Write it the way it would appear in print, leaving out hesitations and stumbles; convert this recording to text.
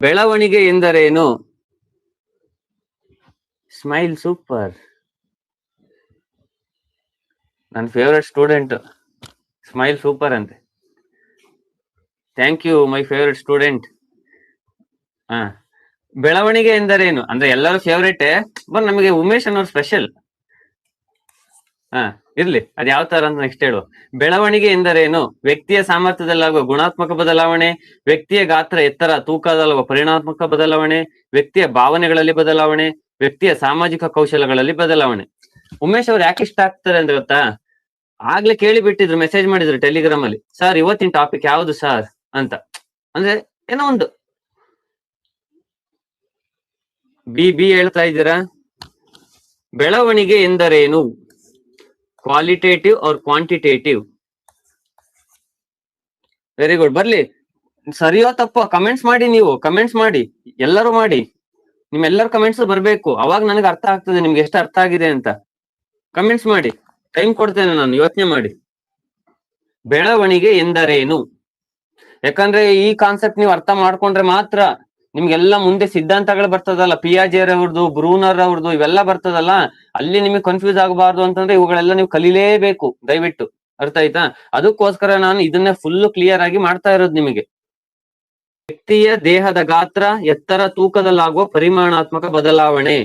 ಬೆಳವಣಿಗೆ ಎಂದರೇನು? Smile super. ನನ್ನ ಫೇವ್ರೆಟ್ ಸ್ಟೂಡೆಂಟ್. ಸ್ಮೈಲ್ ಸೂಪರ್ ಅಂತೆ. Thank you my favourite student. ಹಾ, ಬೆಳವಣಿಗೆ ಎಂದರೇನು ಅಂದ್ರೆ ಎಲ್ಲರೂ ಫೇವ್ರೇಟೇ, ಬಟ್ ನಮಗೆ ಉಮೇಶ್ ಅನ್ನೋರು ಸ್ಪೆಷಲ್. ಹಾ, ಇರ್ಲಿ, ಅದ್ ಯಾವ ತರ ಅಂತ ನೆಕ್ಸ್ಟ್ ಹೇಳು. ಬೆಳವಣಿಗೆ ಎಂದರೇನು? ವ್ಯಕ್ತಿಯ ಸಾಮರ್ಥ್ಯದಲ್ಲಾಗುವ ಗುಣಾತ್ಮಕ ಬದಲಾವಣೆ, ವ್ಯಕ್ತಿಯ ಗಾತ್ರ ಎತ್ತರ ತೂಕದಲ್ಲಾಗುವ ಪರಿಣಾತ್ಮಕ ಬದಲಾವಣೆ, ವ್ಯಕ್ತಿಯ ಭಾವನೆಗಳಲ್ಲಿ ಬದಲಾವಣೆ, ವ್ಯಕ್ತಿಯ ಸಾಮಾಜಿಕ ಕೌಶಲ್ಯಗಳಲ್ಲಿ ಬದಲಾವಣೆ. ಉಮೇಶ್ ಅವ್ರು ಯಾಕೆ ಇಷ್ಟ ಆಗ್ತಾರೆ ಅಂದ್ರೆ ಗೊತ್ತಾ, ಆಗ್ಲೇ ಕೇಳಿ ಬಿಟ್ಟಿದ್ರು, ಮೆಸೇಜ್ ಮಾಡಿದ್ರು ಟೆಲಿಗ್ರಾಮ್ ಅಲ್ಲಿ, ಸರ್ ಇವತ್ತಿನ ಟಾಪಿಕ್ ಯಾವ್ದು ಸರ್ ಅಂತ. ಅಂದ್ರೆ ಏನೋ ಒಂದು ಬಿ ಹೇಳ್ತಾ ಇದ್ದೀರಾ. ಬೆಳವಣಿಗೆ ಎಂದರೇನು? Qualitative or quantitative? Very good. ಬರ್ಲಿ, ಸರಿಯೋ ತಪ್ಪೋ ಕಮೆಂಟ್ಸ್ ಮಾಡಿ, ನೀವು ಕಮೆಂಟ್ಸ್ ಮಾಡಿ, ಎಲ್ಲರೂ ಮಾಡಿ, ನಿಮ್ಮೆಲ್ಲರ ಕಮೆಂಟ್ಸ್ ಬರ್ಬೇಕು, ಅವಾಗ ನನಗೆ ಅರ್ಥ ಆಗ್ತದೆ ನಿಮ್ಗೆ ಎಷ್ಟು ಅರ್ಥ ಆಗಿದೆ ಅಂತ. ಕಮೆಂಟ್ಸ್ ಮಾಡಿ, ಟೈಮ್ ಕೊಡ್ತೇನೆ ನಾನು, ಯೋಚನೆ ಮಾಡಿ. ಬೆಳವಣಿಗೆ ಎಂದರೇನು? ಯಾಕಂದ್ರೆ ಈ ಕಾನ್ಸೆಪ್ಟ್ ನೀವು ಅರ್ಥ ಮಾಡ್ಕೊಂಡ್ರೆ ಮಾತ್ರ ನಿಮ್ಗೆಲ್ಲ ಮುಂದೆ ಸಿದ್ಧಾಂತಗಳು ಬರ್ತದಲ್ಲ, ಪಿಯಾಜೆರ್ ಅವ್ರದ್ದು, ಬ್ರೂನರ್ ಅವ್ರದ್ದು, ಇವೆಲ್ಲ ಬರ್ತದಲ್ಲ, ಅಲ್ಲಿ ನಿಮಗೆ ಕನ್ಫ್ಯೂಸ್ ಆಗಬಾರ್ದು ಅಂತಂದ್ರೆ ಇವುಗಳೆಲ್ಲ ನೀವು ಕಲೀಲೇಬೇಕು ದಯವಿಟ್ಟು. ಅರ್ಥ ಆಯ್ತಾ? ಅದಕ್ಕೋಸ್ಕರ ನಾನು ಇದನ್ನೇ ಫುಲ್ ಕ್ಲಿಯರ್ ಆಗಿ ಮಾಡ್ತಾ ಇರೋದು ನಿಮಗೆ. ವ್ಯಕ್ತಿಯ ದೇಹದ ಗಾತ್ರ ಎತ್ತರ ತೂಕದಲ್ಲಾಗುವ ಪರಿಮಾಣಾತ್ಮಕ ಬದಲಾವಣೆ,